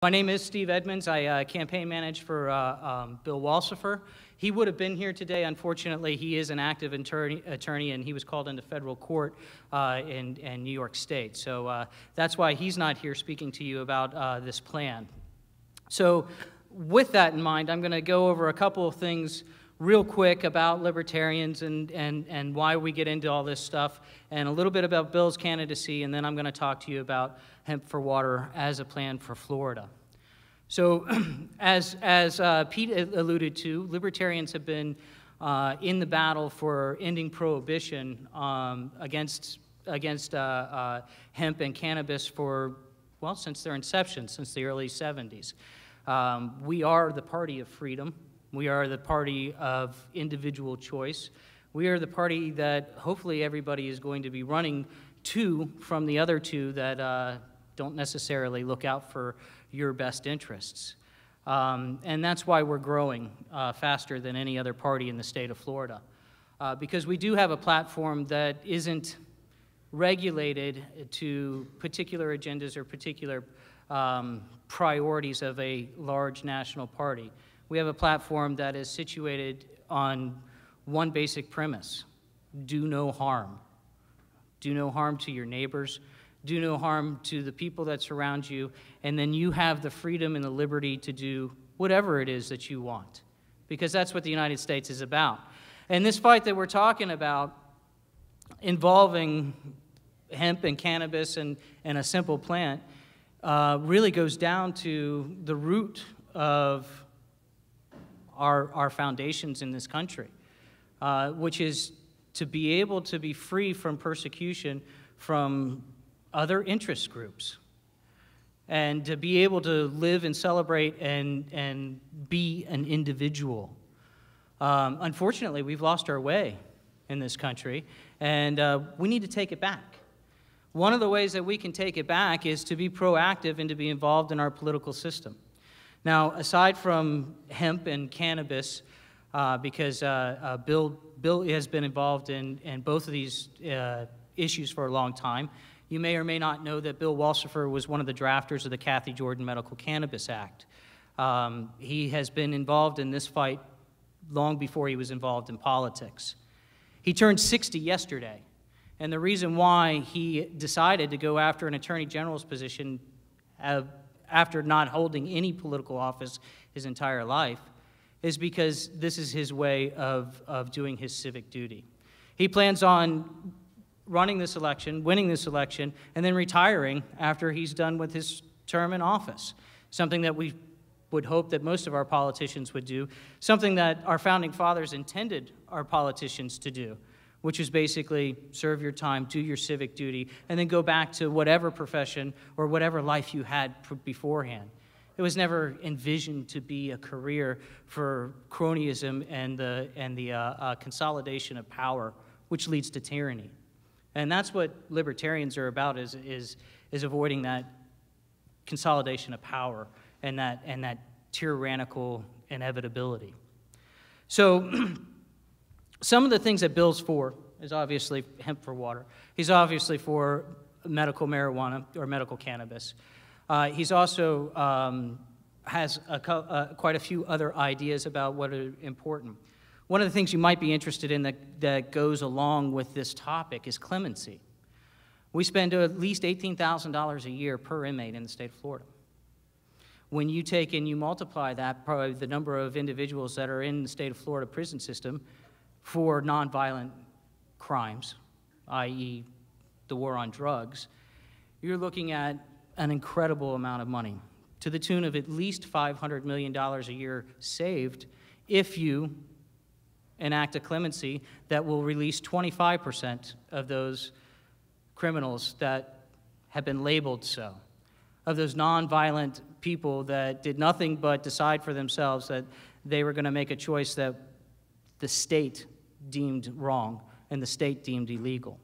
My name is Steve Edmonds. I campaign manage for Bill Wohlsifer. He would have been here today. Unfortunately, he is an active attorney, and he was called into federal court in New York State. So that's why he's not here speaking to you about this plan. So with that in mind, I'm going to go over a couple of things real quick about libertarians and why we get into all this stuff, and a little bit about Bill's candidacy, and then I'm going to talk to you about hemp for water as a plan for Florida. So as Pete alluded to, libertarians have been in the battle for ending prohibition against hemp and cannabis for, well, since their inception, since the early 70s. We are the party of freedom. We are the party of individual choice. We are the party that hopefully everybody is going to be running to from the other two that don't necessarily look out for your best interests. And that's why we're growing faster than any other party in the state of Florida. Because we do have a platform that isn't regulated to particular agendas or particular priorities of a large national party. We have a platform that is situated on one basic premise: do no harm. Do no harm to your neighbors. Do no harm to the people that surround you, and then you have the freedom and the liberty to do whatever it is that you want, because that's what the United States is about. And this fight that we're talking about, involving hemp and cannabis and a simple plant, really goes down to the root of our foundations in this country, which is to be able to be free from persecution from other interest groups, and to be able to live and celebrate and be an individual. Unfortunately, we've lost our way in this country, and we need to take it back. One of the ways that we can take it back is to be proactive and to be involved in our political system. Now, aside from hemp and cannabis, because Bill has been involved in both of these issues for a long time. You may or may not know that Bill Wohlsifer was one of the drafters of the Kathy Jordan Medical Cannabis Act. He has been involved in this fight long before he was involved in politics. He turned 60 yesterday, and the reason why he decided to go after an attorney general's position after not holding any political office his entire life is because this is his way of doing his civic duty. He plans on running this election, winning this election, and then retiring after he's done with his term in office, something that we would hope that most of our politicians would do, something that our founding fathers intended our politicians to do, which is basically serve your time, do your civic duty, and then go back to whatever profession or whatever life you had beforehand. It was never envisioned to be a career for cronyism and the consolidation of power, which leads to tyranny. And that's what libertarians are about, is avoiding that consolidation of power and that tyrannical inevitability. So some of the things that Bill's for is obviously hemp for water. He's obviously for medical marijuana or medical cannabis. He's also has quite a few other ideas about what are important. One of the things you might be interested in that goes along with this topic is clemency. We spend at least $18,000 a year per inmate in the state of Florida. When you take and you multiply that by the number of individuals that are in the state of Florida prison system for nonviolent crimes, i.e. the war on drugs, you're looking at an incredible amount of money, to the tune of at least $500 million a year saved if you enact a clemency that will release 25% of those criminals that have been labeled so, of those nonviolent people that did nothing but decide for themselves that they were going to make a choice that the state deemed wrong and the state deemed illegal.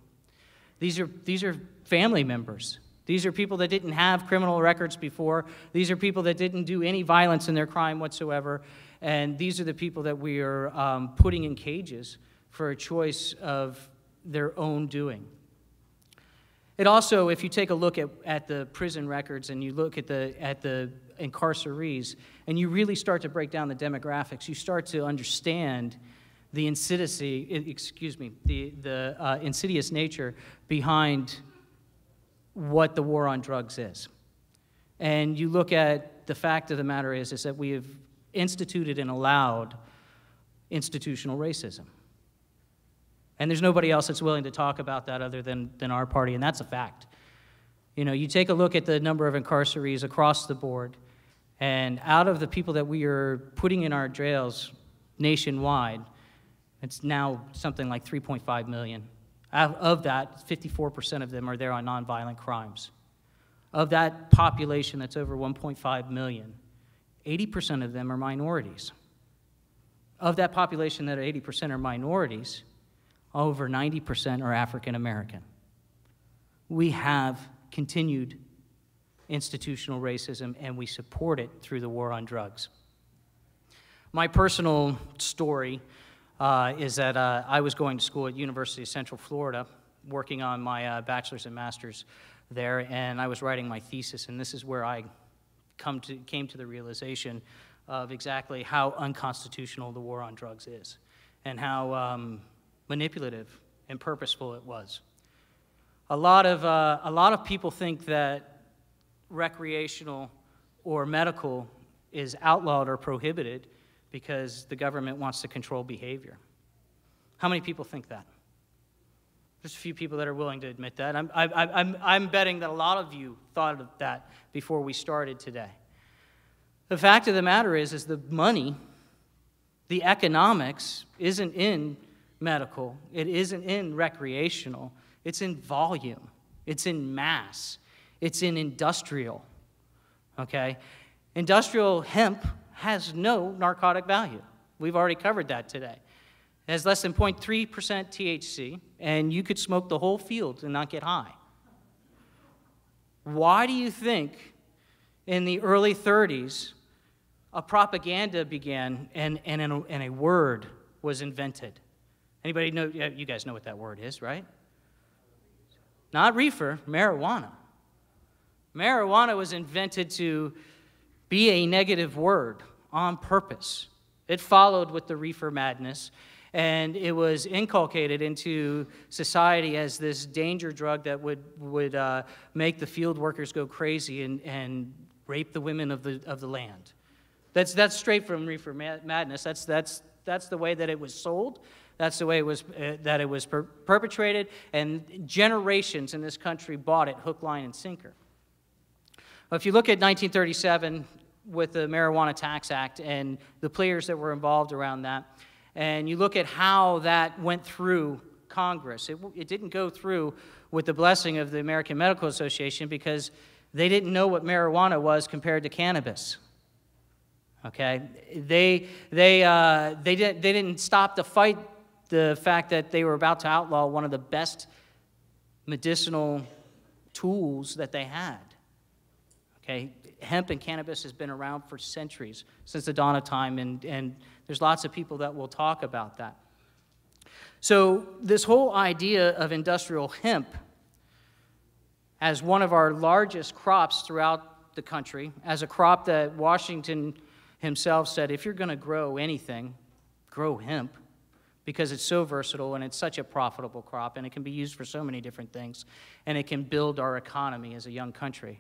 These are family members. These are people that didn't have criminal records before. These are people that didn't do any violence in their crime whatsoever. And these are the people that we are putting in cages for a choice of their own doing. It also, if you take a look at the prison records and you look at the incarcerees, and you really start to break down the demographics, you start to understand the insidious nature behind what the war on drugs is. And you look at the fact of the matter is that we have instituted and allowed institutional racism. And there's nobody else that's willing to talk about that other than our party, and that's a fact. You know, you take a look at the number of incarcerees across the board, and out of the people that we are putting in our jails nationwide, it's now something like 3.5 million. Of that, 54% of them are there on nonviolent crimes. Of that population that's over 1.5 million, 80% of them are minorities. Of that population that 80% are minorities, over 90% are African American. We have continued institutional racism, and we support it through the war on drugs. My personal story is that I was going to school at University of Central Florida, working on my bachelor's and master's there, and I was writing my thesis, and this is where I came to the realization of exactly how unconstitutional the war on drugs is, and how manipulative and purposeful it was. A lot of people think that recreational or medical is outlawed or prohibited because the government wants to control behavior. How many people think that? There's a few people that are willing to admit that. I'm betting that a lot of you thought of that before we started today. The fact of the matter is the money, the economics, isn't in medical. It isn't in recreational. It's in volume. It's in mass. It's in industrial. Okay? Industrial hemp has no narcotic value. We've already covered that today. It has less than 0.3% THC, and you could smoke the whole field and not get high. Why do you think in the early 30s a propaganda began and a word was invented? Anybody know? You guys know what that word is, right? Not reefer, marijuana. Marijuana was invented to be a negative word on purpose. It followed with the reefer madness, and it was inculcated into society as this danger drug that would make the field workers go crazy and rape the women of the land. That's straight from reefer madness. That's the way that it was sold. That's the way it was perpetrated, and generations in this country bought it hook, line, and sinker. Well, if you look at 1937 with the Marijuana Tax Act and the players that were involved around that, and you look at how that went through Congress, it didn't go through with the blessing of the American Medical Association because they didn't know what marijuana was compared to cannabis. Okay, they didn't stop to fight the fact that they were about to outlaw one of the best medicinal tools that they had. Okay, hemp and cannabis has been around for centuries, since the dawn of time, and there's lots of people that will talk about that. So this whole idea of industrial hemp as one of our largest crops throughout the country, as a crop that Washington himself said, if you're going to grow anything, grow hemp, because it's so versatile and it's such a profitable crop, and it can be used for so many different things, and it can build our economy as a young country.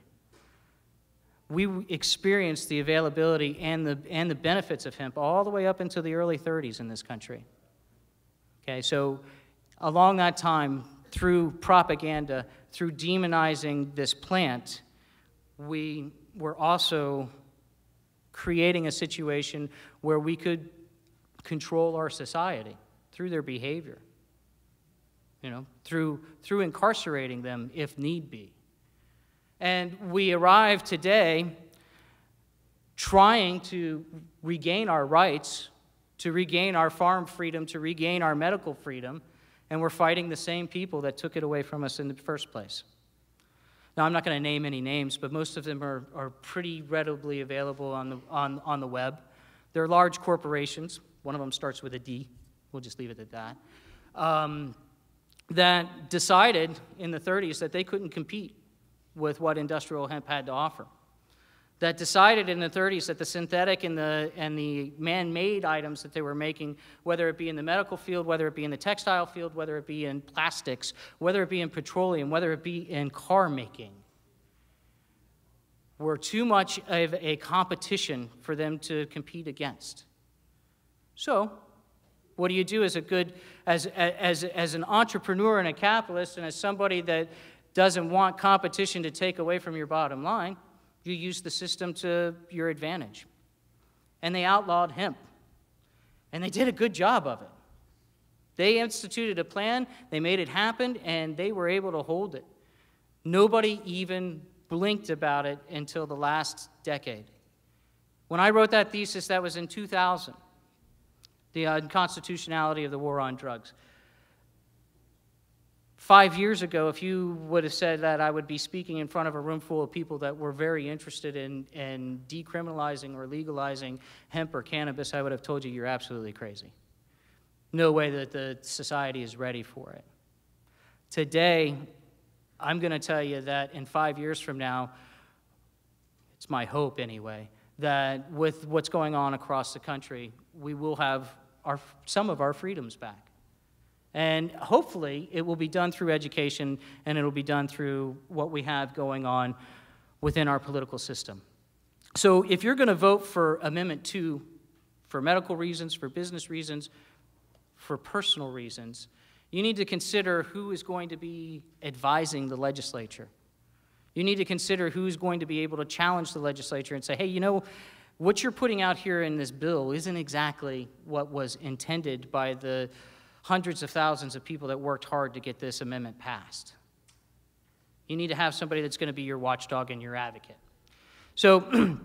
We experienced the availability and the benefits of hemp all the way up into the early 30s in this country. Okay, so along that time, through propaganda, through demonizing this plant, we were also creating a situation where we could control our society through their behavior, you know, through incarcerating them if need be. And we arrive today trying to regain our rights, to regain our farm freedom, to regain our medical freedom, and we're fighting the same people that took it away from us in the first place. Now, I'm not going to name any names, but most of them are pretty readily available on the web. They're large corporations. One of them starts with a D. We'll just leave it at that. that decided in the 30s that they couldn't compete with what industrial hemp had to offer, that decided in the 30s that the synthetic and the man-made items that they were making, whether it be in the medical field, whether it be in the textile field, whether it be in plastics, whether it be in petroleum, whether it be in car making, were too much of a competition for them to compete against. So, what do you do as an entrepreneur and a capitalist, and as somebody that doesn't want competition to take away from your bottom line? You use the system to your advantage. And they outlawed hemp. And they did a good job of it. They instituted a plan, they made it happen, and they were able to hold it. Nobody even blinked about it until the last decade. When I wrote that thesis, that was in 2000, the unconstitutionality of the war on drugs. 5 years ago, if you would have said that, I would be speaking in front of a room full of people that were very interested in decriminalizing or legalizing hemp or cannabis, I would have told you you're absolutely crazy. No way that the society is ready for it. Today, I'm going to tell you that in 5 years from now, it's my hope anyway, that with what's going on across the country, we will have some of our freedoms back. And hopefully, it will be done through education, and it will be done through what we have going on within our political system. So if you're going to vote for Amendment 2 for medical reasons, for business reasons, for personal reasons, you need to consider who is going to be advising the legislature. You need to consider who's going to be able to challenge the legislature and say, hey, you know, what you're putting out here in this bill isn't exactly what was intended by the hundreds of thousands of people that worked hard to get this amendment passed. You need to have somebody that's going to be your watchdog and your advocate. So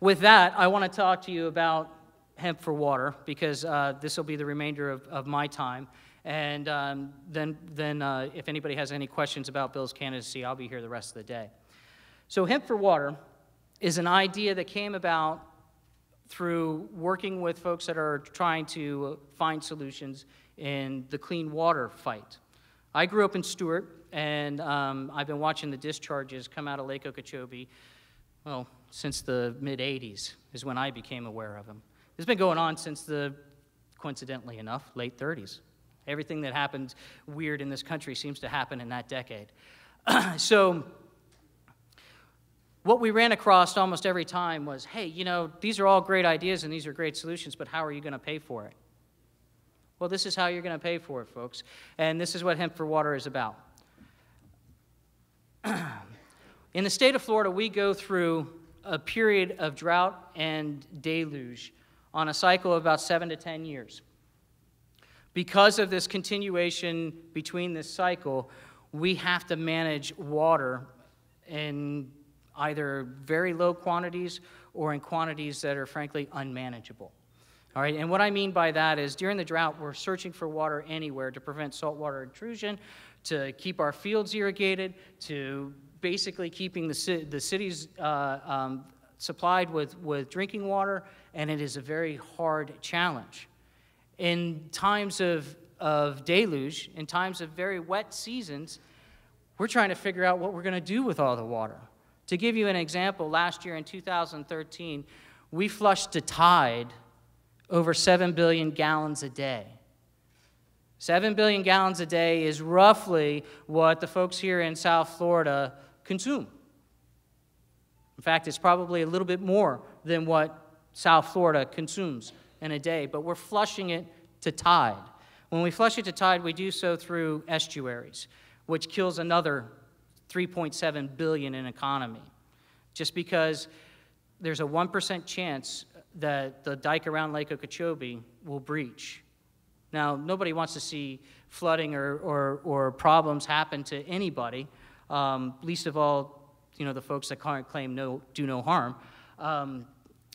with that, I want to talk to you about hemp for water, because this will be the remainder of my time. And then if anybody has any questions about Bill's candidacy, I'll be here the rest of the day. So hemp for water is an idea that came about through working with folks that are trying to find solutions in the clean water fight. I grew up in Stewart, and I've been watching the discharges come out of Lake Okeechobee, well, since the mid-'80s is when I became aware of them. It's been going on since the, coincidentally enough, late 30s. Everything that happens weird in this country seems to happen in that decade. So what we ran across almost every time was, hey, you know, these are all great ideas and these are great solutions, but how are you going to pay for it? Well, this is how you're going to pay for it, folks. And this is what Hemp for Water is about. In the state of Florida, we go through a period of drought and deluge on a cycle of about 7 to 10 years. Because of this continuation between this cycle, we have to manage water in either very low quantities or in quantities that are frankly unmanageable. All right, and what I mean by that is during the drought, we're searching for water anywhere to prevent saltwater intrusion, to keep our fields irrigated, to basically keeping the cities supplied with drinking water, and it is a very hard challenge. In times of deluge, in times of very wet seasons, we're trying to figure out what we're going to do with all the water. To give you an example, last year in 2013, we flushed to tide over 7 billion gallons a day. 7 billion gallons a day is roughly what the folks here in South Florida consume. In fact, it's probably a little bit more than what South Florida consumes in a day, but we're flushing it to tide. When we flush it to tide, we do so through estuaries, which kills another 3.7 billion in economy, just because there's a 1% chance that the dike around Lake Okeechobee will breach. Now, nobody wants to see flooding or problems happen to anybody, least of all, you know, the folks that claim do no harm.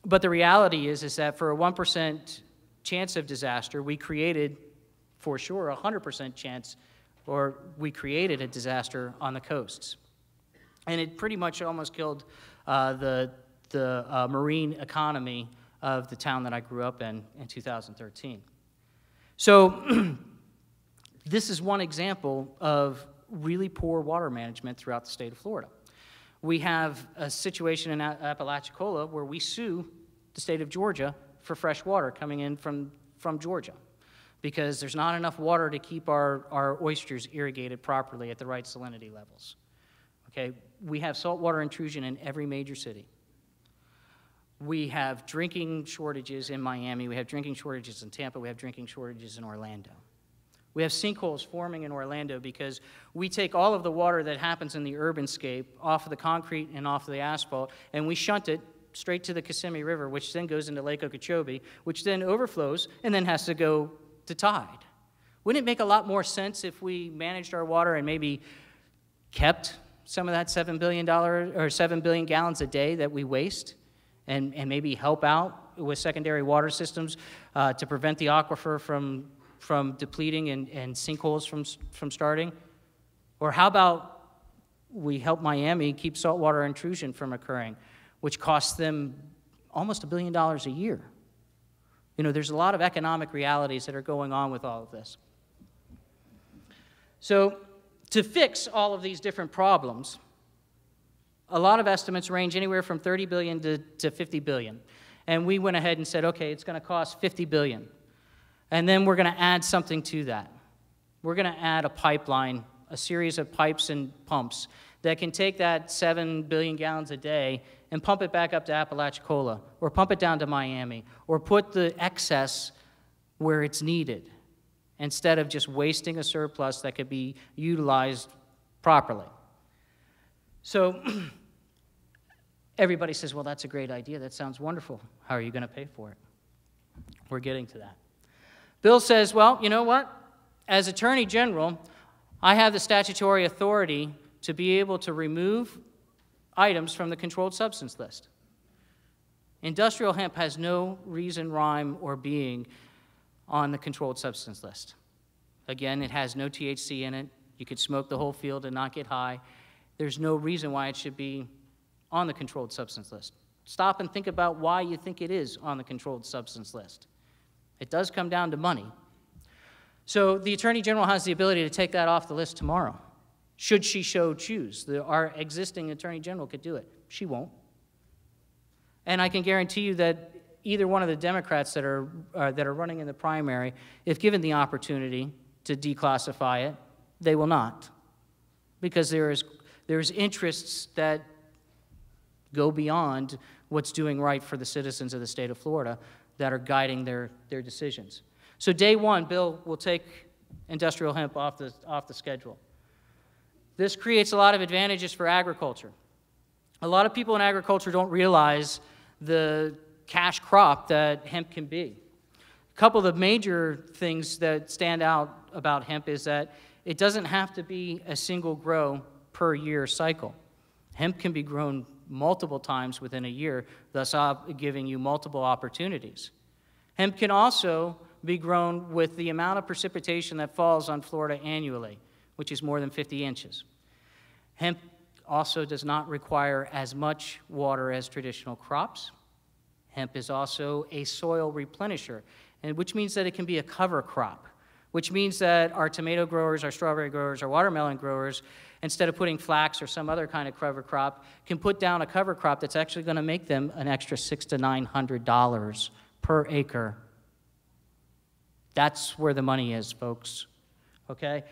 But the reality is that for a 1% chance of disaster, we created, for sure, a 100% chance, or we created a disaster on the coasts. And it pretty much almost killed the marine economy of the town that I grew up in 2013. So This is one example of really poor water management throughout the state of Florida. We have a situation in Apalachicola where we sue the state of Georgia for fresh water coming in from Georgia because there's not enough water to keep our oysters irrigated properly at the right salinity levels. Okay? We have saltwater intrusion in every major city. We have drinking shortages in Miami. We have drinking shortages in Tampa. We have drinking shortages in Orlando. We have sinkholes forming in Orlando because we take all of the water that happens in the urbanscape off of the concrete and off of the asphalt, and we shunt it straight to the Kissimmee River, which then goes into Lake Okeechobee, which then overflows and then has to go to tide. Wouldn't it make a lot more sense if we managed our water and maybe kept some of that $7 billion or 7 billion gallons a day that we waste and maybe help out with secondary water systems to prevent the aquifer from depleting and sinkholes from starting? Or how about we help Miami keep saltwater intrusion from occurring, which costs them almost $1 billion a year? You know, there's a lot of economic realities that are going on with all of this. So to fix all of these different problems, a lot of estimates range anywhere from 30 billion to 50 billion. And we went ahead and said, okay, it's going to cost 50 billion. And then we're going to add something to that. We're going to add a pipeline, a series of pipes and pumps that can take that 7 billion gallons a day and pump it back up to Apalachicola, or pump it down to Miami, or put the excess where it's needed, instead of just wasting a surplus that could be utilized properly. So everybody says, well, that's a great idea. That sounds wonderful. How are you going to pay for it? We're getting to that. Bill says, well, you know what? As Attorney General, I have the statutory authority to be able to remove items from the controlled substance list. Industrial hemp has no reason, rhyme, or being on the controlled substance list. Again, it has no THC in it. You could smoke the whole field and not get high. There's no reason why it should be on the controlled substance list. Stop and think about why you think it is on the controlled substance list. It does come down to money. So the Attorney General has the ability to take that off the list tomorrow, should she so choose. Our existing Attorney General could do it. She won't. And I can guarantee you that either one of the Democrats that are running in the primary, if given the opportunity to declassify it, they will not. Because there's interests that go beyond what's doing right for the citizens of the state of Florida that are guiding their decisions. So day one, Bill will take industrial hemp off the schedule. This creates a lot of advantages for agriculture. A lot of people in agriculture don't realize the cash crop that hemp can be. A couple of the major things that stand out about hemp is that it doesn't have to be a single grow per year cycle. Hemp can be grown multiple times within a year, thus giving you multiple opportunities. Hemp can also be grown with the amount of precipitation that falls on Florida annually, which is more than 50 inches. Hemp also does not require as much water as traditional crops. Hemp is also a soil replenisher, which means that it can be a cover crop, which means that our tomato growers, our strawberry growers, our watermelon growers, instead of putting flax or some other kind of cover crop, can put down a cover crop that's actually going to make them an extra $600 to $900 per acre. That's where the money is, folks, okay?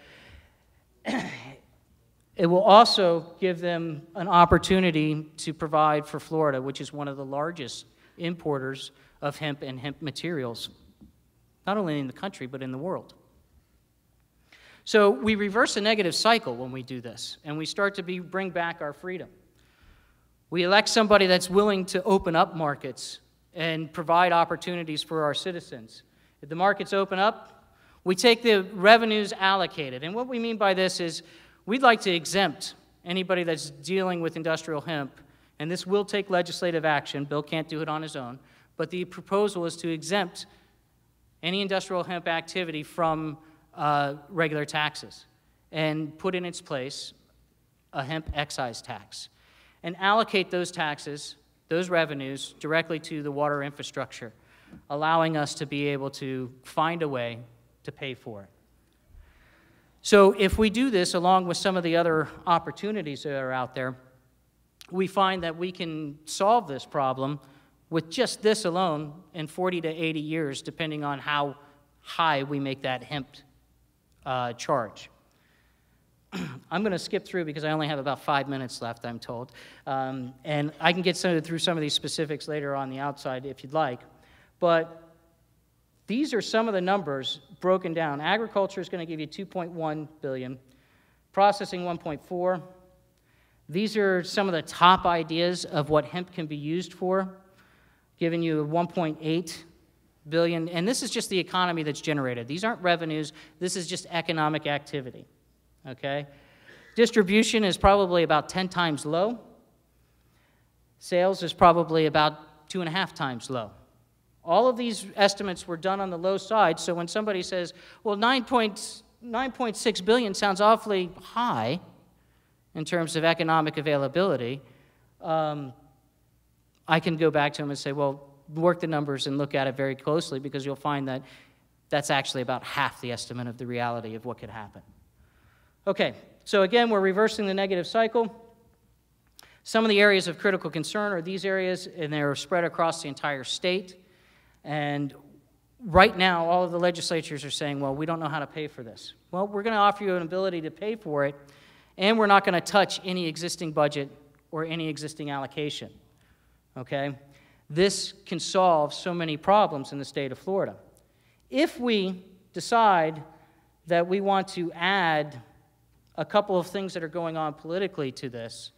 It will also give them an opportunity to provide for Florida, which is one of the largest importers of hemp and hemp materials, not only in the country, but in the world. So we reverse a negative cycle when we do this, and we start to bring back our freedom. We elect somebody that's willing to open up markets and provide opportunities for our citizens. If the markets open up, we take the revenues allocated. And what we mean by this is we'd like to exempt anybody that's dealing with industrial hemp, and this will take legislative action. Bill can't do it on his own, but the proposal is to exempt any industrial hemp activity from regular taxes and put in its place a hemp excise tax and allocate those taxes, those revenues, directly to the water infrastructure, allowing us to be able to find a way to pay for it. So if we do this along with some of the other opportunities that are out there, we find that we can solve this problem with just this alone in 40 to 80 years, depending on how high we make that hemp charge. I'm going to skip through because I only have about 5 minutes left, I'm told. And I can get through some of these specifics later on the outside if you'd like. But these are some of the numbers broken down. Agriculture is going to give you $2.1 billion. Processing, $1.4. These are some of the top ideas of what hemp can be used for, giving you $1.8 billion. And this is just the economy that's generated. These aren't revenues. This is just economic activity. Okay? Distribution is probably about 10 times low. Sales is probably about 2.5 times low. All of these estimates were done on the low side, so when somebody says, well, 9.6 billion sounds awfully high in terms of economic availability, I can go back to them and say, well, work the numbers and look at it very closely, because you'll find that that's actually about half the estimate of the reality of what could happen. Okay, so again, we're reversing the negative cycle. Some of the areas of critical concern are these areas, and they're spread across the entire state. And right now, all of the legislatures are saying, well, we don't know how to pay for this. Well, we're going to offer you an ability to pay for it, and we're not going to touch any existing budget or any existing allocation. Okay? This can solve so many problems in the state of Florida. If we decide that we want to add a couple of things that are going on politically to this,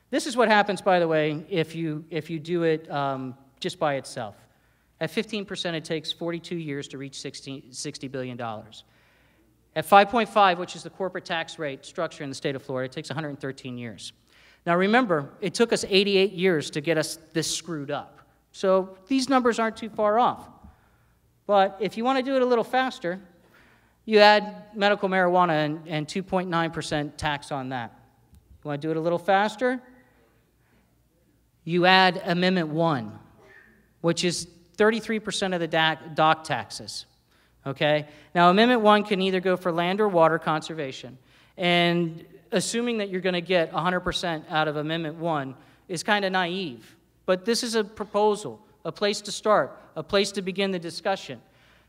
this is what happens, by the way, if you do it just by itself. At 15%, it takes 42 years to reach $60 billion. At 5.5, which is the corporate tax rate structure in the state of Florida, it takes 113 years. Now remember, it took us 88 years to get us this screwed up. So these numbers aren't too far off. But if you want to do it a little faster, you add medical marijuana and 2.9% tax on that. You want to do it a little faster? You add Amendment 1, which is 33% of the dock taxes, okay? Now, Amendment 1 can either go for land or water conservation, and assuming that you're going to get 100% out of Amendment 1 is kind of naive, but this is a proposal, a place to start, a place to begin the discussion.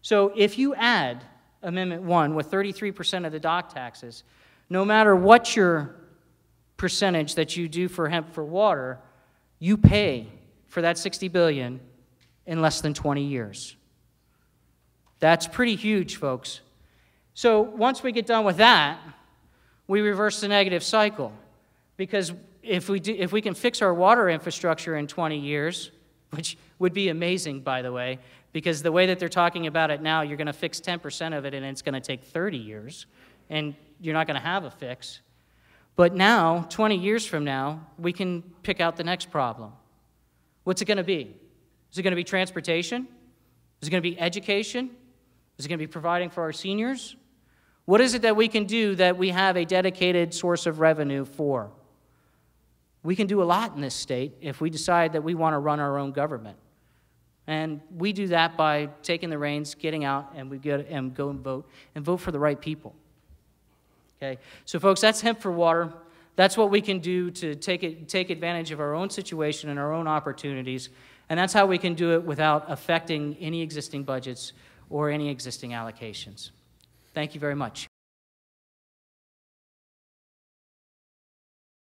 So if you add Amendment 1 with 33% of the dock taxes, no matter what your percentage that you do for hemp for water, you pay for that $60 billion in less than 20 years. That's pretty huge, folks. So once we get done with that, we reverse the negative cycle. Because if we can fix our water infrastructure in 20 years, which would be amazing, by the way, because the way that they're talking about it now, you're going to fix 10% of it, and it's going to take 30 years, and you're not going to have a fix. But now, 20 years from now, we can pick out the next problem. What's it going to be? Is it going to be transportation? Is it going to be education? Is it going to be providing for our seniors? What is it that we can do that we have a dedicated source of revenue for? We can do a lot in this state if we decide that we want to run our own government. And we do that by taking the reins, getting out, and we go and vote for the right people. Okay? So folks, that's hemp for water. That's what we can do to take advantage of our own situation and our own opportunities. And that's how we can do it without affecting any existing budgets or any existing allocations. Thank you very much.